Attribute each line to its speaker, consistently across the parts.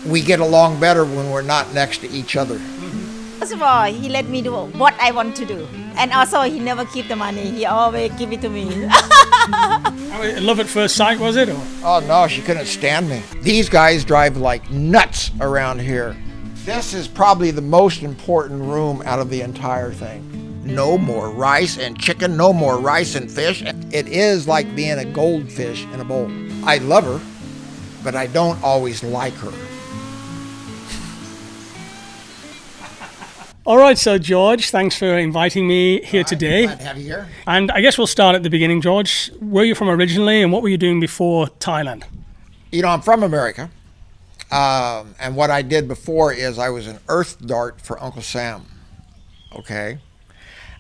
Speaker 1: we get along better when we're not next to each other.
Speaker 2: First of all, he let me do what I want to do. And also, he never keep the money. He always give it to me.
Speaker 3: Love at first sight, was it? Or?
Speaker 1: Oh, no, she couldn't stand me. These guys drive like nuts around here. This is probably the most important room out of the entire thing. No more rice and chicken, no more rice and fish. It is like being a goldfish in a bowl. I love her, but I don't always like her.
Speaker 3: All right, so George, thanks for inviting me here today.
Speaker 1: Glad to have you here.
Speaker 3: And I guess we'll start at the beginning, George. Where are you from originally, and what were you doing before Thailand?
Speaker 1: You know, I'm from America, and what I did before is I was an earth dart for Uncle Sam, okay?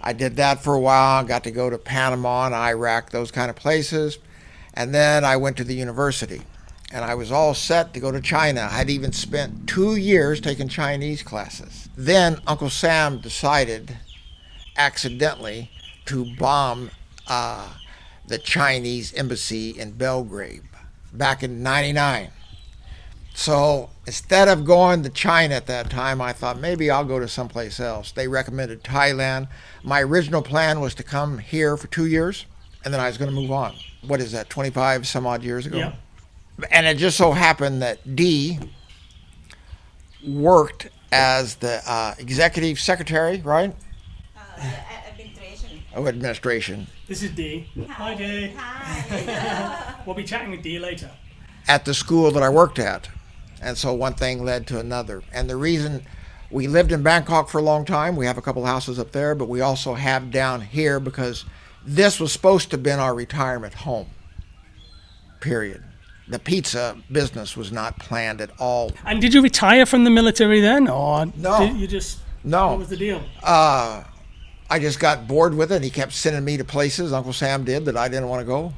Speaker 1: I did that for a while, got to go to Panama and Iraq, those kind of places, and then I went to the university, and I was all set to go to China. I had even spent 2 years taking Chinese classes. Then Uncle Sam decided, accidentally, to bomb the Chinese embassy in Belgrade back in '99. So instead of going to China at that time, I thought maybe I'll go to someplace else. They recommended Thailand. My original plan was to come here for 2 years, and then I was going to move on. What is that, 25 some odd years ago?
Speaker 3: Yeah.
Speaker 1: And it just so happened that Dee worked as the executive secretary, right?
Speaker 2: Administration.
Speaker 1: Oh, administration.
Speaker 3: This is Dee. Hi, Dee.
Speaker 2: Hi.
Speaker 3: We'll be chatting with Dee later.
Speaker 1: At the school that I worked at. And so one thing led to another. And the reason we lived in Bangkok for a long time, we have a couple houses up there, but we also have down here because this was supposed to have been our retirement home, period. The pizza business was not planned at all.
Speaker 3: And did you retire from the military then, or
Speaker 1: No.
Speaker 3: did you just?
Speaker 1: No.
Speaker 3: What was the deal?
Speaker 1: I just got bored with it. He kept sending me to places, Uncle Sam did, that I didn't want to go.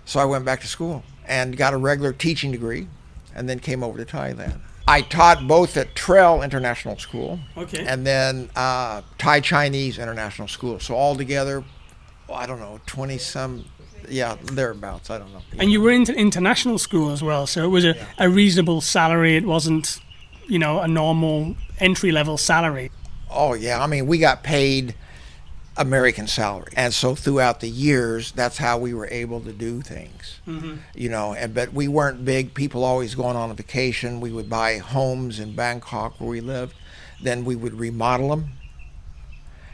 Speaker 1: So I went back to school and got a regular teaching degree and then came over to Thailand. I taught both at Trail International School and then Thai Chinese International School. So altogether, I don't know, 20-some, yeah, thereabouts, I don't know.
Speaker 3: And you were into international school as well, so it was a reasonable salary. It wasn't, you know, a normal entry-level salary.
Speaker 1: Oh, yeah. I mean, we got paid American salary. And so throughout the years, that's how we were able to do things. You know, but we weren't big. People always going on a vacation. We would buy homes in Bangkok where we lived. Then we would remodel them.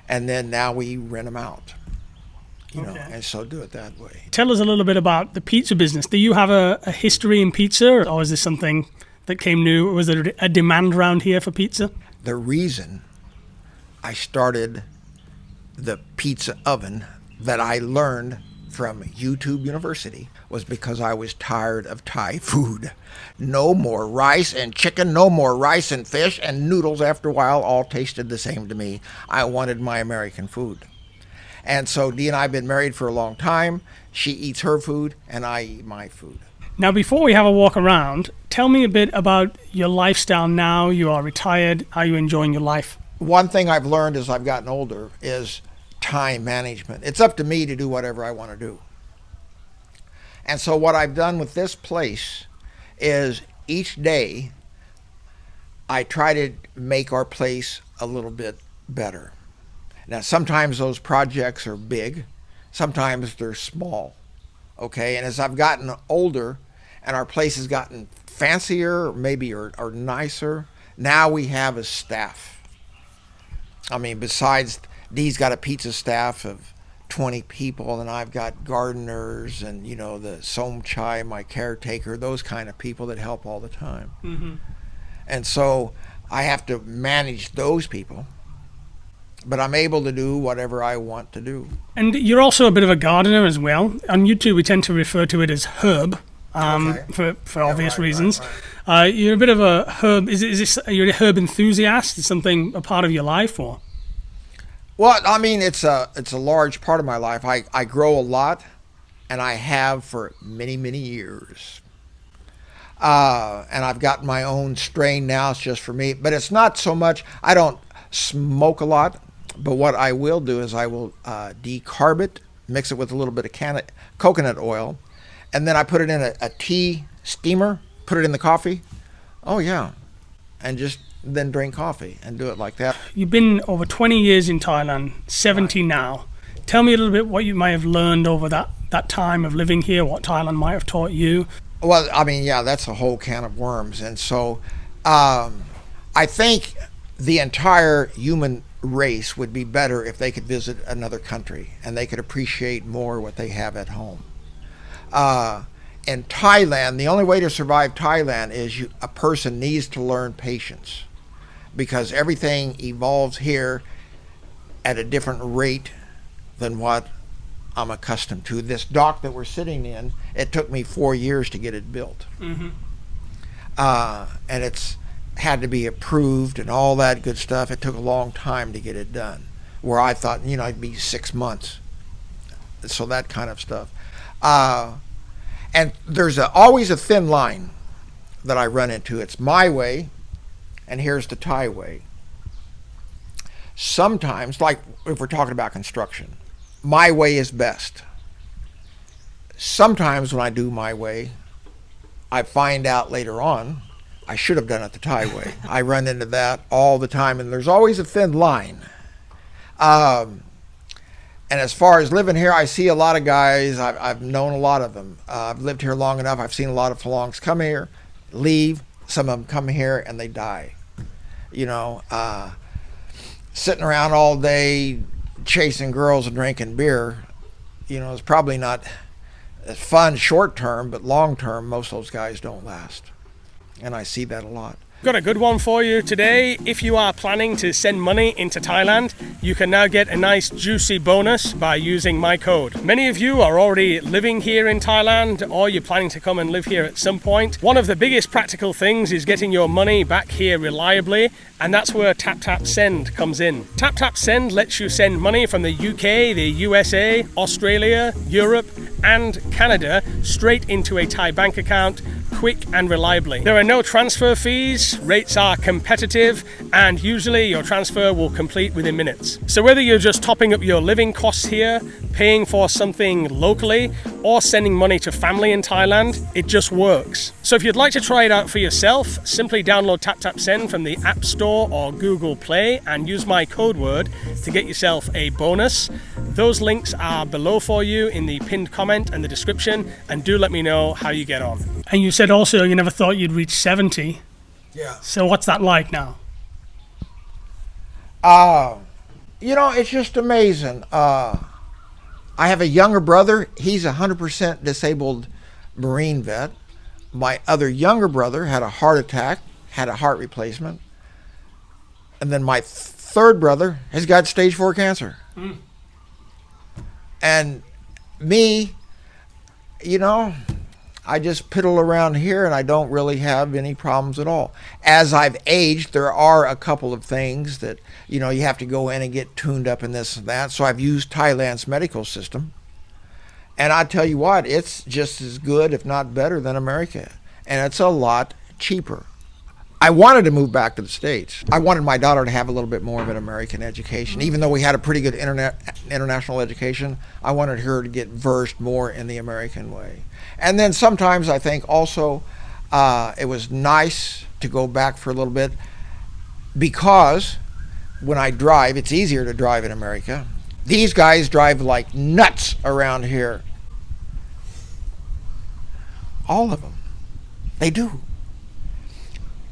Speaker 1: And then now we rent them out. You know, and so do it that way.
Speaker 3: Tell us a little bit about the pizza business. Do you have a history in pizza, or is this something that came new? Was there a demand around here for pizza?
Speaker 1: The reason I started the pizza oven that I learned from YouTube University was because I was tired of Thai food. No more rice and chicken, no more rice and fish, and noodles after a while all tasted the same to me. I wanted my American food. And so Dee and I have been married for a long time. She eats her food and I eat my food.
Speaker 3: Now, before we have a walk around, tell me a bit about your lifestyle now. You are retired. How are you enjoying your life?
Speaker 1: One thing I've learned as I've gotten older is time management. It's up to me to do whatever I want to do. And so what I've done with this place is each day I try to make our place a little bit better. Now, sometimes those projects are big, sometimes they're small, okay? And as I've gotten older and our place has gotten fancier, maybe or nicer, now we have a staff. I mean, besides, Dee's got a pizza staff of 20 people, and I've got gardeners and, you know, the Som Chai, my caretaker, those kind of people that help all the time. And so I have to manage those people. But I'm able to do whatever I want to do.
Speaker 3: And you're also a bit of a gardener as well. On YouTube, we tend to refer to it as herb, for obvious reasons. Right. You're a bit of a herb. Is this? Are you a herb enthusiast? Is something a part of your life, or?
Speaker 1: Well, I mean, it's a large part of my life. I grow a lot, and I have for many, many years. And I've got my own strain now. It's just for me, but it's not so much. I don't smoke a lot. But what I will do is I will decarb it, mix it with a little bit of coconut oil, and then I put it in a tea steamer, put it in the coffee. Oh, yeah. and just then drink coffee and do it like that.
Speaker 3: You've been over 20 years in Thailand, 70 now. Tell me a little bit what you might have learned over that time of living here, what Thailand might have taught you.
Speaker 1: Well, I mean, yeah, that's a whole can of worms. And so I think the entire human race would be better if they could visit another country and they could appreciate more what they have at home. In Thailand, the only way to survive Thailand is a person needs to learn patience, because everything evolves here at a different rate than what I'm accustomed to. This dock that we're sitting in, it took me 4 years to get it built.
Speaker 3: Mm-hmm.
Speaker 1: And it's had to be approved and all that good stuff. It took a long time to get it done, where I thought, it'd be 6 months. So that kind of stuff. And there's always a thin line that I run into. It's my way, and here's the Thai way. Sometimes, like if we're talking about construction, my way is best. Sometimes when I do my way, I find out later on I should have done it the Thai way. I run into that all the time, and there's always a thin line. And as far as living here, I see a lot of guys. I've known a lot of them. I've lived here long enough. I've seen a lot of Falongs come here, leave. Some of them come here and they die. Sitting around all day chasing girls and drinking beer, is probably not fun short term, but long term, most of those guys don't last. And I see that a lot.
Speaker 3: Got a good one for you today. If you are planning to send money into Thailand, you can now get a nice juicy bonus by using my code. Many of you are already living here in Thailand, or you're planning to come and live here at some point. One of the biggest practical things is getting your money back here reliably, and that's where TapTap Send comes in. TapTap Send lets you send money from the UK, the USA, Australia, Europe, and Canada straight into a Thai bank account, quick and reliably. There are no transfer fees, rates are competitive, and usually your transfer will complete within minutes. So whether you're just topping up your living costs here, paying for something locally, or sending money to family in Thailand, it just works. So if you'd like to try it out for yourself, simply download TapTap Send from the App Store or Google Play and use my code word to get yourself a bonus. Those links are below for you in the pinned comment and the description, and do let me know how you get on. And you said also you never thought you'd reach 70.
Speaker 1: Yeah.
Speaker 3: So what's that like now?
Speaker 1: It's just amazing. I have a younger brother. He's 100% disabled Marine vet. My other younger brother had a heart attack, had a heart replacement. And then my third brother has got stage 4 cancer. Mm. And me, I just piddle around here and I don't really have any problems at all. As I've aged, there are a couple of things that, you have to go in and get tuned up in this and that. So I've used Thailand's medical system. And I tell you what, it's just as good, if not better, than America. And it's a lot cheaper. I wanted to move back to the States. I wanted my daughter to have a little bit more of an American education. Even though we had a pretty good international education, I wanted her to get versed more in the American way. And then sometimes I think also it was nice to go back for a little bit, because when I drive, it's easier to drive in America. These guys drive like nuts around here. All of them. They do.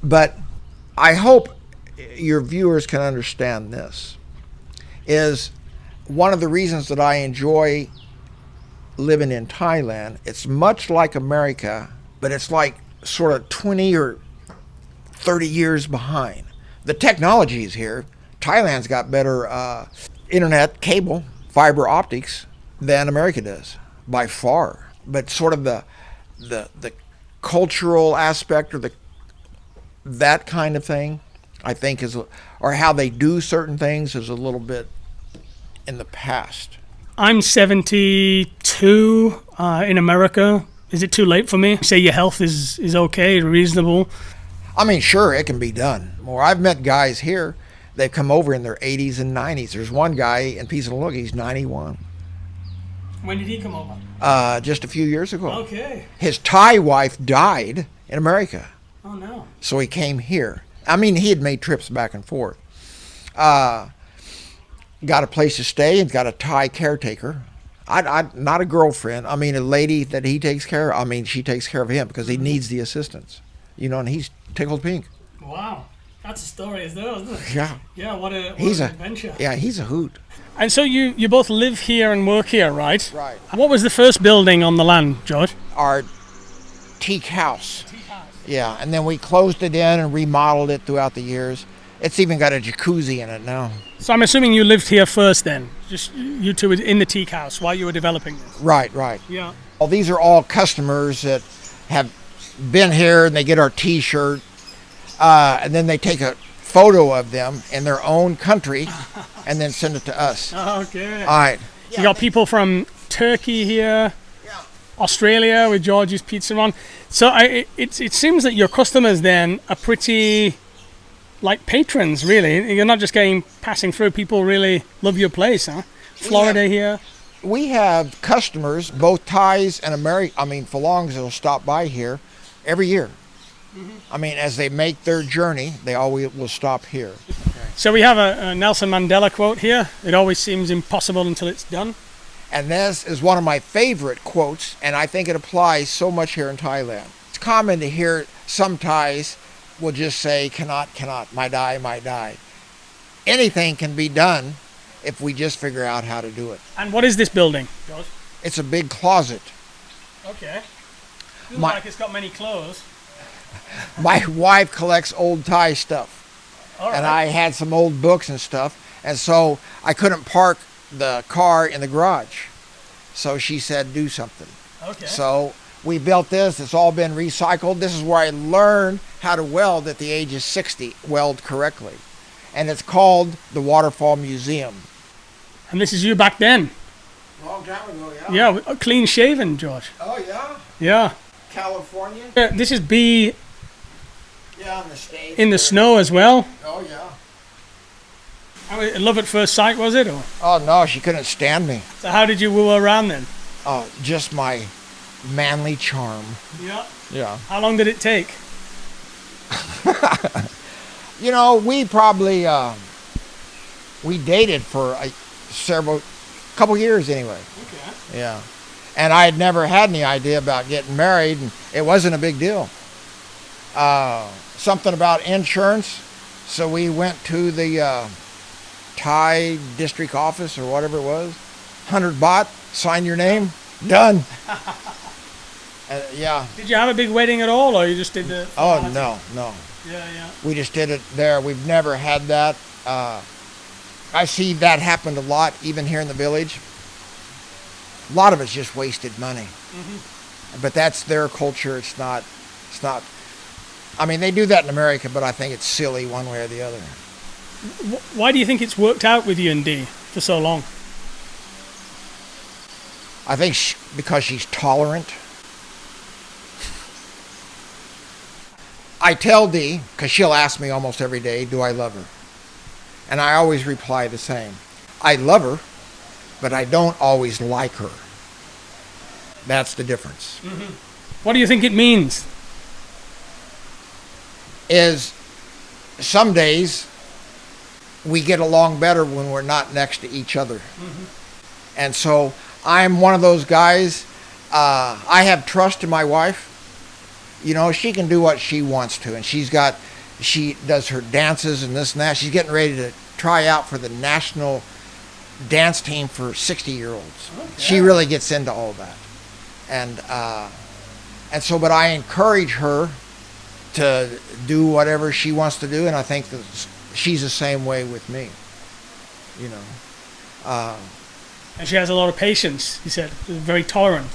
Speaker 1: But I hope your viewers can understand this, is one of the reasons that I enjoy living in Thailand. It's much like America, but it's like sort of 20 or 30 years behind. The technology is here. Thailand's got better internet, cable, fiber optics than America does, by far. But sort of the cultural aspect, or that kind of thing, I think or how they do certain things is a little bit in the past.
Speaker 3: I'm 72 in America. Is it too late for me? Say your health is okay, reasonable?
Speaker 1: I mean, sure, it can be done. Or I've met guys here, they've come over in their 80s and 90s. There's one guy in Peace and Look, he's 91.
Speaker 3: When did he come over?
Speaker 1: Just a few years ago.
Speaker 3: Okay.
Speaker 1: His Thai wife died in America.
Speaker 3: Oh, no.
Speaker 1: So he came here. I mean, he had made trips back and forth. Got a place to stay and got a Thai caretaker. I not a girlfriend. I mean, a lady that he takes care of. I mean, she takes care of him because he needs the assistance. You know, and he's tickled pink.
Speaker 3: Wow. That's a story as well, isn't it?
Speaker 1: Yeah.
Speaker 3: Yeah, what an adventure.
Speaker 1: Yeah, he's a hoot.
Speaker 3: And so you both live here and work here, right?
Speaker 1: Right.
Speaker 3: What was the first building on the land, George?
Speaker 1: Our teak house. Yeah, and then we closed it in and remodeled it throughout the years. It's even got a jacuzzi in it now.
Speaker 3: So I'm assuming you lived here first then, just you two in the teak house while you were developing this.
Speaker 1: Right, right.
Speaker 3: Yeah.
Speaker 1: Well, these are all customers that have been here and they get our T-shirt, and then they take a photo of them in their own country and then send it to us.
Speaker 3: Okay.
Speaker 1: All right.
Speaker 3: You got people from Turkey here, Australia with George's Pizza on. So it seems that your customers then are pretty like patrons, really. You're not just passing through. People really love your place, huh? Florida here.
Speaker 1: We have customers, both Thais and Falongs that'll stop by here every year. I mean, as they make their journey, they always will stop here.
Speaker 3: So we have a Nelson Mandela quote here. It always seems impossible until it's done.
Speaker 1: And this is one of my favorite quotes, and I think it applies so much here in Thailand. It's common to hear some Thais will just say, cannot, my die. Anything can be done if we just figure out how to do it.
Speaker 3: And what is this building, George?
Speaker 1: It's a big closet.
Speaker 3: Okay. Looks like it's got many clothes.
Speaker 1: My wife collects old Thai stuff.
Speaker 3: All right.
Speaker 1: And I had some old books and stuff. And so I couldn't park the car in the garage. So she said, do something.
Speaker 3: Okay.
Speaker 1: So we built this. It's all been recycled. This is where I learned how to weld at the age of 60, weld correctly. And it's called the Waterfall Museum.
Speaker 3: And this is you back then?
Speaker 1: Long time ago, yeah.
Speaker 3: Yeah, clean shaven, George.
Speaker 1: Oh, yeah?
Speaker 3: Yeah.
Speaker 1: California?
Speaker 3: This is B
Speaker 1: Yeah, in the States.
Speaker 3: in the snow as well.
Speaker 1: Oh, yeah.
Speaker 3: Love at first sight, was it? Or?
Speaker 1: Oh, no, she couldn't stand me.
Speaker 3: So how did you woo her around then?
Speaker 1: Oh, just my manly charm.
Speaker 3: Yeah.
Speaker 1: Yeah.
Speaker 3: How long did it take?
Speaker 1: You know, we probably, we dated for couple years anyway.
Speaker 3: Okay.
Speaker 1: Yeah. And I had never had any idea about getting married, and it wasn't a big deal. Something about insurance, so we went to the Thai district office or whatever it was. 100 baht, sign your name, done. Yeah.
Speaker 3: Did you have a big wedding at all, or you just did the...
Speaker 1: Oh, no.
Speaker 3: Yeah.
Speaker 1: We just did it there. We've never had that. I see that happened a lot, even here in the village. A lot of it's just wasted money. Mm-hmm. But that's their culture. It's not. I mean, they do that in America, but I think it's silly one way or the other.
Speaker 3: Why do you think it's worked out with you and Dee for so long?
Speaker 1: I think because she's tolerant. I tell Dee, because she'll ask me almost every day, do I love her? And I always reply the same. I love her, but I don't always like her. That's the difference.
Speaker 3: Mm-hmm. What do you think it means?
Speaker 1: Is some days we get along better when we're not next to each other. Mm-hmm. And so I'm one of those guys, I have trust in my wife. You know, she can do what she wants to, and she does her dances and this and that. She's getting ready to try out for the national dance team for 60-year-olds. Okay. She really gets into all that. And so, but I encourage her to do whatever she wants to do, and I think that she's the same way with me, you know.
Speaker 3: And she has a lot of patience, you said, very tolerant.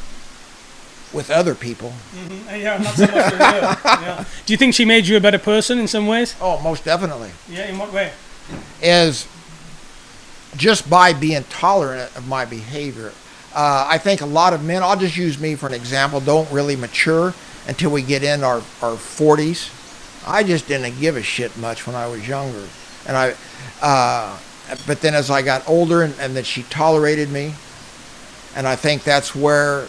Speaker 1: With other people.
Speaker 3: Mm-hmm. Yeah, not so much with her. Yeah. Do you think she made you a better person in some ways?
Speaker 1: Oh, most definitely.
Speaker 3: Yeah, in what way?
Speaker 1: Is just by being tolerant of my behavior. I think a lot of men, I'll just use me for an example, don't really mature until we get in our 40s. I just didn't give a shit much when I was younger. And but then as I got older and that she tolerated me, and I think that's where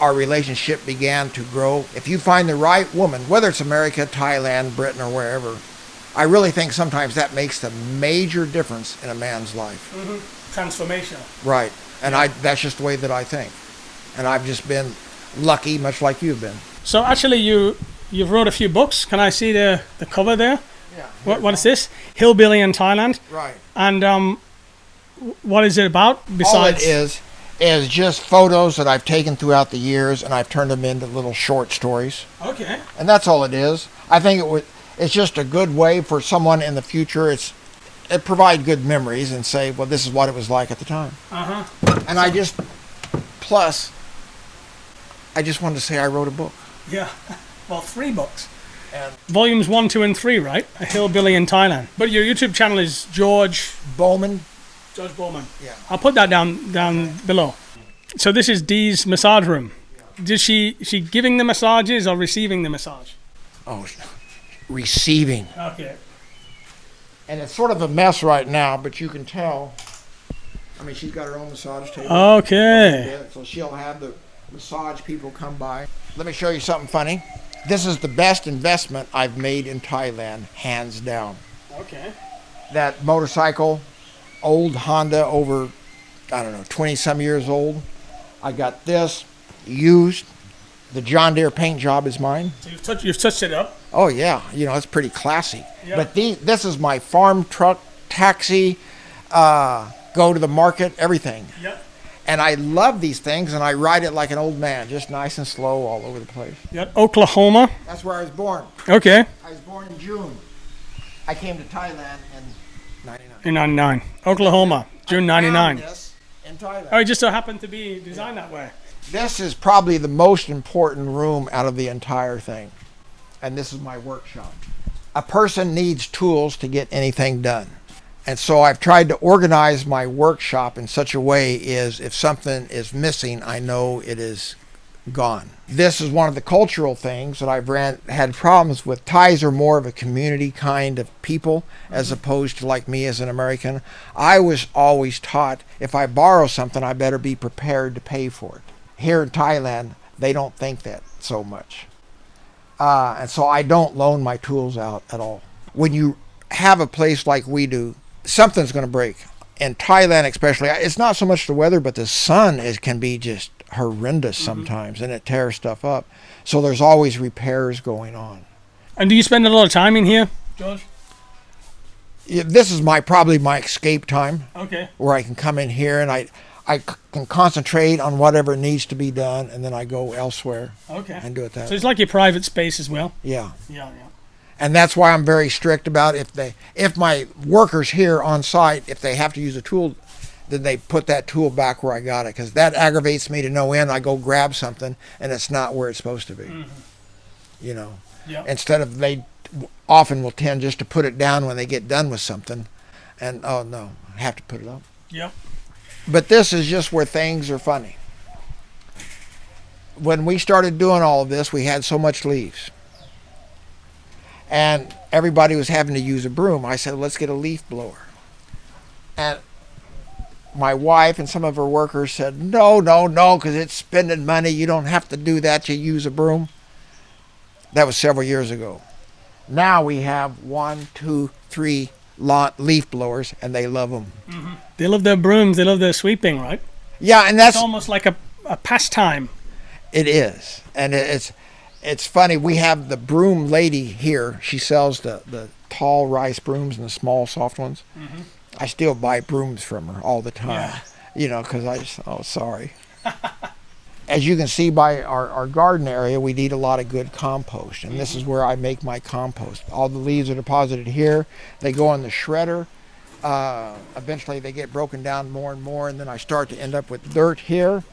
Speaker 1: our relationship began to grow. If you find the right woman, whether it's America, Thailand, Britain, or wherever, I really think sometimes that makes the major difference in a man's life.
Speaker 3: Transformational.
Speaker 1: Right. And that's just the way that I think. And I've just been lucky, much like you've been.
Speaker 3: So actually you've wrote a few books. Can I see the cover there?
Speaker 1: Yeah.
Speaker 3: What is this? Hillbilly in Thailand.
Speaker 1: Right.
Speaker 3: And what is it about besides?
Speaker 1: All it is just photos that I've taken throughout the years, and I've turned them into little short stories.
Speaker 3: Okay.
Speaker 1: And that's all it is. I think it's just a good way for someone in the future. It provide good memories and say, well, this is what it was like at the time. And I just wanted to say I wrote a book.
Speaker 3: Yeah. Well, 3 books.
Speaker 1: And
Speaker 3: Volumes 1, 2, and 3, right? A Hillbilly in Thailand. But your YouTube channel is George
Speaker 1: Bowman.
Speaker 3: Bowman.
Speaker 1: Yeah.
Speaker 3: I'll put that down below. So this is Dee's massage room. Is she giving the massages or receiving the massage?
Speaker 1: Oh, receiving.
Speaker 3: Okay.
Speaker 1: And it's sort of a mess right now, but you can tell. I mean, she's got her own massage table.
Speaker 3: Okay.
Speaker 1: So she'll have the massage people come by. Let me show you something funny. This is the best investment I've made in Thailand, hands down.
Speaker 3: Okay.
Speaker 1: That motorcycle, old Honda, over, 20-some years old. I got this used. The John Deere paint job is mine.
Speaker 3: So you've touched it up.
Speaker 1: Oh, yeah. It's pretty classy.
Speaker 3: Yeah.
Speaker 1: But this is my farm truck, taxi, go to the market, everything.
Speaker 3: Yep.
Speaker 1: And I love these things, and I ride it like an old man, just nice and slow all over the place.
Speaker 3: Yep. Oklahoma.
Speaker 1: That's where I was born.
Speaker 3: Okay.
Speaker 1: I was born in June. I came to Thailand in 99.
Speaker 3: In 99. Oklahoma. June 99.
Speaker 1: This in Thailand.
Speaker 3: Oh, it just so happened to be designed that way.
Speaker 1: This is probably the most important room out of the entire thing. And this is my workshop. A person needs tools to get anything done. And so I've tried to organize my workshop in such a way is if something is missing, I know it is gone. This is one of the cultural things that I've had problems with. Thais are more of a community kind of people as opposed to like me as an American. I was always taught if I borrow something, I better be prepared to pay for it. Here in Thailand, they don't think that so much. And so I don't loan my tools out at all. When you have a place like we do, something's going to break. In Thailand especially, it's not so much the weather, but the sun can be just horrendous sometimes, and it tears stuff up. So there's always repairs going on.
Speaker 3: And do you spend a lot of time in here, George?
Speaker 1: Yeah, this is probably my escape time.
Speaker 3: Okay.
Speaker 1: Where I can come in here and I can concentrate on whatever needs to be done, and then I go elsewhere.
Speaker 3: Okay.
Speaker 1: And do it that way.
Speaker 3: So it's like your private space as well.
Speaker 1: Yeah.
Speaker 3: Yeah.
Speaker 1: And that's why I'm very strict about if my workers here on site, if they have to use a tool, then they put that tool back where I got it, because that aggravates me to no end. I go grab something and it's not where it's supposed to be.
Speaker 3: Yeah.
Speaker 1: Instead of they often will tend just to put it down when they get done with something, and oh no, I have to put it up.
Speaker 3: Yep.
Speaker 1: But this is just where things are funny. When we started doing all of this, we had so much leaves. And everybody was having to use a broom. I said, let's get a leaf blower. And my wife and some of her workers said, no, because it's spending money. You don't have to do that. You use a broom. That was several years ago. Now we have 1, 2, 3 leaf blowers, and they love them.
Speaker 3: Mm-hmm. They love their brooms. They love their sweeping, right?
Speaker 1: Yeah, and
Speaker 3: it's almost like a pastime.
Speaker 1: It is. And it's funny. We have the broom lady here. She sells the tall rice brooms and the small soft ones. Mm-hmm. I still buy brooms from her all the time. Yeah. Because I just, sorry. As you can see by our garden area, we need a lot of good compost. And this is where I make my compost. All the leaves are deposited here. They go in the shredder. Eventually they get broken down more and more. And then I start to end up with dirt here.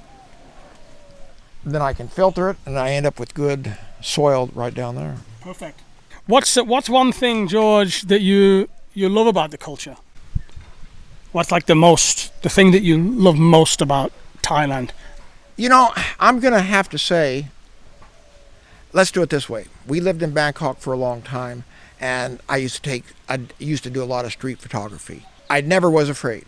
Speaker 1: Then I can filter it, and I end up with good soil right down there.
Speaker 3: Perfect. What's one thing, George, that you love about the culture? What's like the thing that you love most about Thailand?
Speaker 1: I'm going to have to say, let's do it this way. We lived in Bangkok for a long time, and I used to do a lot of street photography. I never was afraid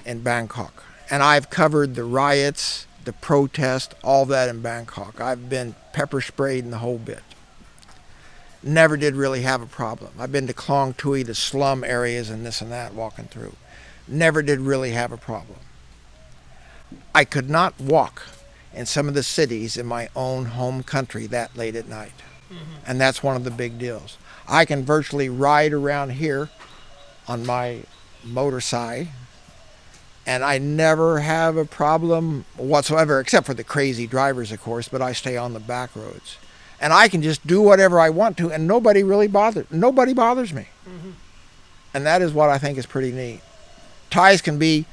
Speaker 1: in Bangkok. And I've covered the riots, the protest, all that in Bangkok. I've been pepper sprayed in the whole bit. Never did really have a problem. I've been to Klong Tui, the slum areas and this and that walking through. Never did really have a problem. I could not walk in some of the cities in my own home country that late at night. And that's one of the big deals. I can virtually ride around here on my motorcycle, and I never have a problem whatsoever, except for the crazy drivers, of course, but I stay on the back roads. And I can just do whatever I want to, and nobody bothers me. And that is what I think is pretty neat. Thais can be,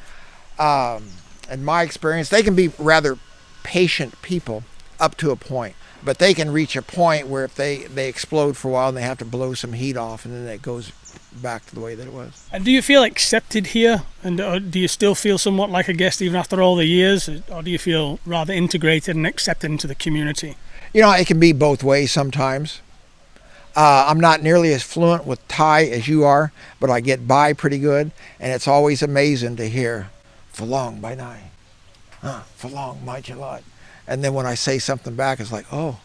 Speaker 1: in my experience, they can be rather patient people up to a point. But they can reach a point where if they explode for a while and they have to blow some heat off, and then it goes back to the way that it was.
Speaker 3: And do you feel accepted here? And do you still feel somewhat like a guest even after all the years? Or do you feel rather integrated and accepted into the community?
Speaker 1: You know, it can be both ways sometimes. I'm not nearly as fluent with Thai as you are, but I get by pretty good. And it's always amazing to hear, Phalong Bai Nai, Phalong Mai Chalat. And then when I say something back, it's like, oh,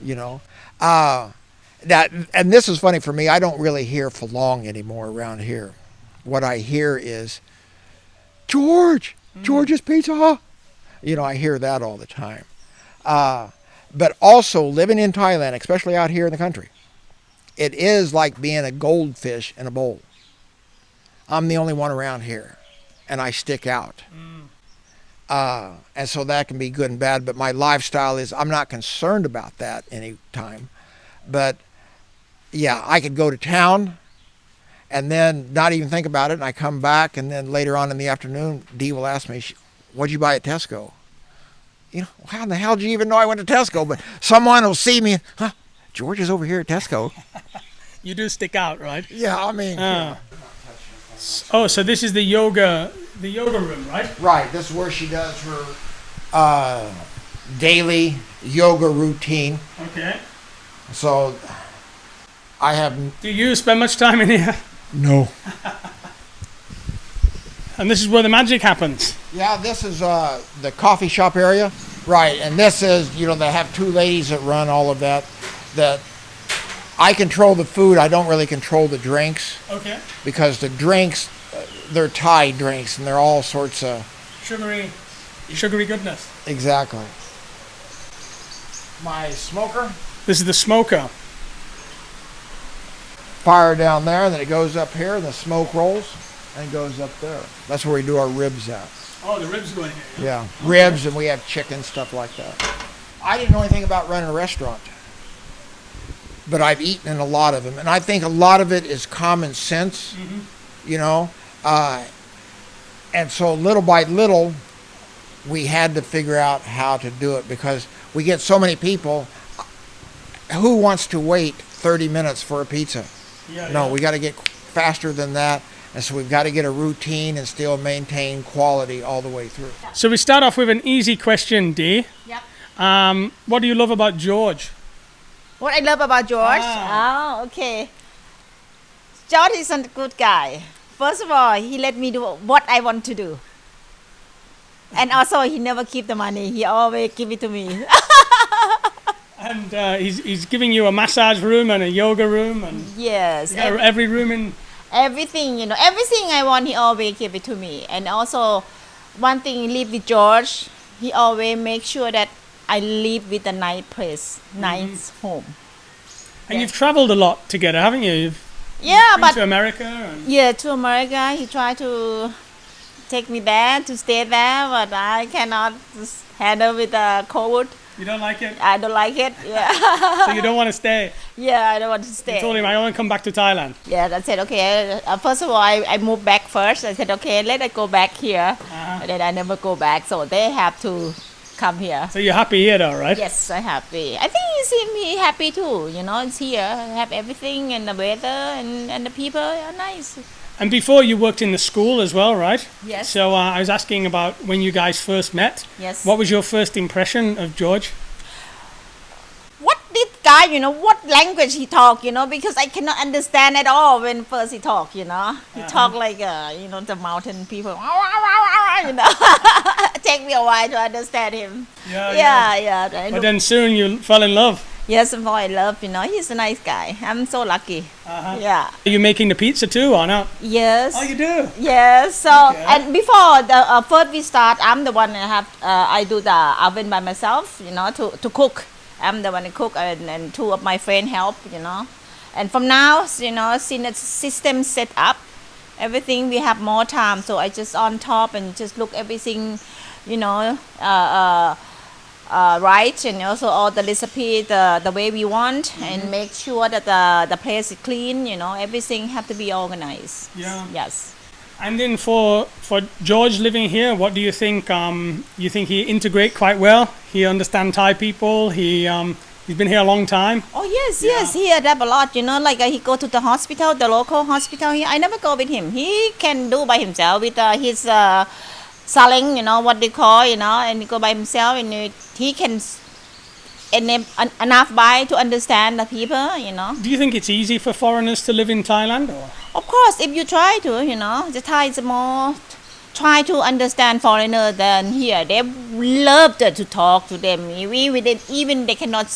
Speaker 1: you know. And this is funny for me. I don't really hear Phalong anymore around here. What I hear is, George's Pizza. You know, I hear that all the time. But also living in Thailand, especially out here in the country, it is like being a goldfish in a bowl. I'm the only one around here, and I stick out. And so that can be good and bad, but my lifestyle is, I'm not concerned about that any time. But yeah, I could go to town and then not even think about it, and I come back, and then later on in the afternoon, Dee will ask me, what'd you buy at Tesco? You know, how in the hell did you even know I went to Tesco? But someone will see me, George is over here at Tesco.
Speaker 3: You do stick out, right?
Speaker 1: Yeah, I mean. Yeah.
Speaker 3: Oh, so this is the yoga room, right?
Speaker 1: Right, this is where she does her daily yoga routine.
Speaker 3: Okay.
Speaker 1: So I have...
Speaker 3: Do you spend much time in here?
Speaker 1: No.
Speaker 3: And this is where the magic happens.
Speaker 1: Yeah, this is the coffee shop area. Right, and this is, you know, they have two ladies that run all of that. That I control the food, I don't really control the drinks.
Speaker 3: Okay.
Speaker 1: Because the drinks, they're Thai drinks, and they're all sorts of...
Speaker 3: Sugary goodness.
Speaker 1: Exactly. My smoker.
Speaker 3: This is the smoker.
Speaker 1: Fire down there, and then it goes up here, and the smoke rolls, and it goes up there. That's where we do our ribs at.
Speaker 3: Oh, the ribs go in here.
Speaker 1: Yeah, ribs, and we have chicken, stuff like that. I didn't know anything about running a restaurant, but I've eaten in a lot of them, and I think a lot of it is common sense, you know, and so little by little, we had to figure out how to do it, because we get so many people. Who wants to wait 30 minutes for a pizza? No, we got to get faster than that. And so we've got to get a routine and still maintain quality all the way through.
Speaker 3: So we start off with an easy question, Dee.
Speaker 2: Yep.
Speaker 3: What do you love about George?
Speaker 2: What I love about George? Oh, okay. George is a good guy. First of all, he let me do what I want to do. And also, he never keep the money. He always give it to me.
Speaker 3: And he's giving you a massage room and a yoga room. And
Speaker 2: Yes.
Speaker 3: every room in...
Speaker 2: Everything, you know, everything I want, he always give it to me. And also, one thing, live with George, he always make sure that I live with a nice place, nice home.
Speaker 3: And you've traveled a lot together, haven't you?
Speaker 2: Yeah,
Speaker 3: Been
Speaker 2: but
Speaker 3: to America. And...
Speaker 2: yeah, to America, he tried to take me there to stay there, but I cannot just handle with the cold.
Speaker 3: You don't like it?
Speaker 2: I don't like it. Yeah.
Speaker 3: So you don't want to stay?
Speaker 2: Yeah, I don't want to stay.
Speaker 3: You told him I want to come back to Thailand.
Speaker 2: Yeah, I said, okay, first of all, I moved back first. I said, okay, let us go back here. And then I never go back, so they have to come here.
Speaker 3: So you're happy here though, right?
Speaker 2: Yes, I'm happy. I think you see me happy too. You know, it's here. I have everything, and the weather and the people are nice.
Speaker 3: And before you worked in the school as well, right?
Speaker 2: Yes.
Speaker 3: So I was asking about when you guys first met.
Speaker 2: Yes.
Speaker 3: What was your first impression of George?
Speaker 2: What did guy, you know, what language he talk, you know, because I cannot understand at all when first he talk, you know. He talk like, you know, the mountain people, you know. Take me a while to understand him. Yeah.
Speaker 3: But then soon you fell in love.
Speaker 2: Yes, I'm in love, you know. He's a nice guy. I'm so lucky. Yeah.
Speaker 3: Are you making the pizza too or not?
Speaker 2: Yes.
Speaker 3: Oh, you do?
Speaker 2: Yes. So,
Speaker 3: Okay.
Speaker 2: and before the first we start, I'm the one that I do the oven by myself, you know, to cook. I'm the one who cook, and two of my friends help, you know. And from now, you know, since the system set up, everything we have more time. So I just on top and just look everything, you know, right, and also all the recipe the way we want, and make sure that the place is clean, you know, everything have to be organized.
Speaker 3: Yeah.
Speaker 2: Yes.
Speaker 3: And then for George living here, what do you think? You think he integrate quite well? He understand Thai people. He's been here a long time.
Speaker 2: Oh yes, he adapt a lot. You know, like he go to the hospital, the local hospital. I never go with him. He can do by himself with his selling. You know what they call. You know, and he go by himself, and he can enough by to understand the people. You know.
Speaker 3: Do you think it's easy for foreigners to live in Thailand? Or?
Speaker 2: Of course, if you try to, you know, the Thai is more try to understand foreigner than here. They love to talk to them. Even they cannot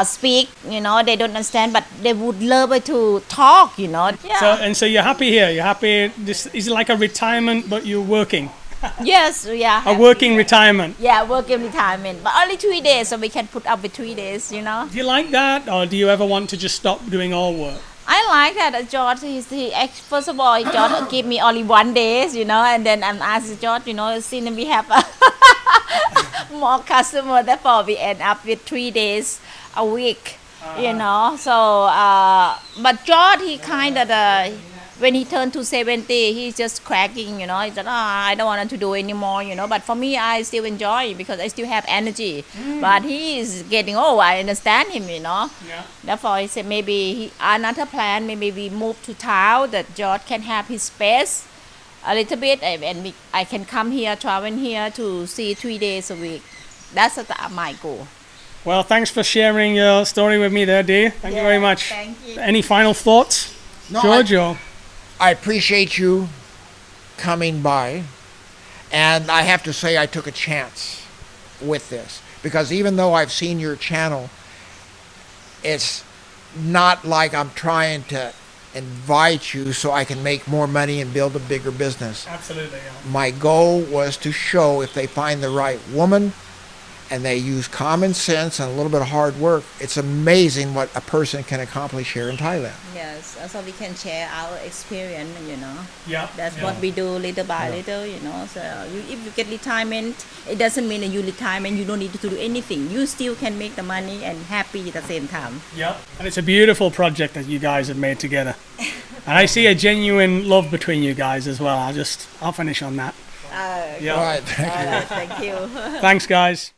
Speaker 2: speak, you know, they don't understand, but they would love to talk, you know. Yeah.
Speaker 3: So you're happy here. You're happy. This is like a retirement, but you're working.
Speaker 2: Yes, yeah.
Speaker 3: A working retirement.
Speaker 2: Yeah, working retirement, but only 3 days, so we can put up with 3 days, you know.
Speaker 3: Do you like that, or do you ever want to just stop doing all work?
Speaker 2: I like that George. First of all, George give me only 1 day, you know, and then I'm asking George, you know, since we have more customer, therefore we end up with 3 days a week, you know. So, but George, he kind of when he turned to 70, he's just cracking, you know. He said, I don't want to do anymore, you know. But for me, I still enjoy it because I still have energy. But he is getting old. I understand him, you know.
Speaker 3: Yeah.
Speaker 2: Therefore, he said maybe another plan, maybe we move to town that George can have his space a little bit, and I can come here, travel here to see 3 days a week. That's my goal.
Speaker 3: Well, thanks for sharing your story with me there, dear. Thank you very much.
Speaker 2: Thank you.
Speaker 3: Any final thoughts,
Speaker 1: No,
Speaker 3: George? Or?
Speaker 1: I appreciate you coming by, and I have to say I took a chance with this, because even though I've seen your channel, it's not like I'm trying to invite you so I can make more money and build a bigger business.
Speaker 3: Absolutely. Yeah.
Speaker 1: My goal was to show if they find the right woman and they use common sense and a little bit of hard work, it's amazing what a person can accomplish here in Thailand.
Speaker 2: Yes, also we can share our experience, you know.
Speaker 3: Yeah.
Speaker 2: That's what we do little by little, you know. So if you get retirement, it doesn't mean that you retirement, you don't need to do anything. You still can make the money and happy at the same time.
Speaker 3: Yep. And it's a beautiful project that you guys have made together. And I see a genuine love between you guys as well. I'll finish on that.
Speaker 1: All right, thank you.
Speaker 2: Thank you.
Speaker 3: Thanks, guys.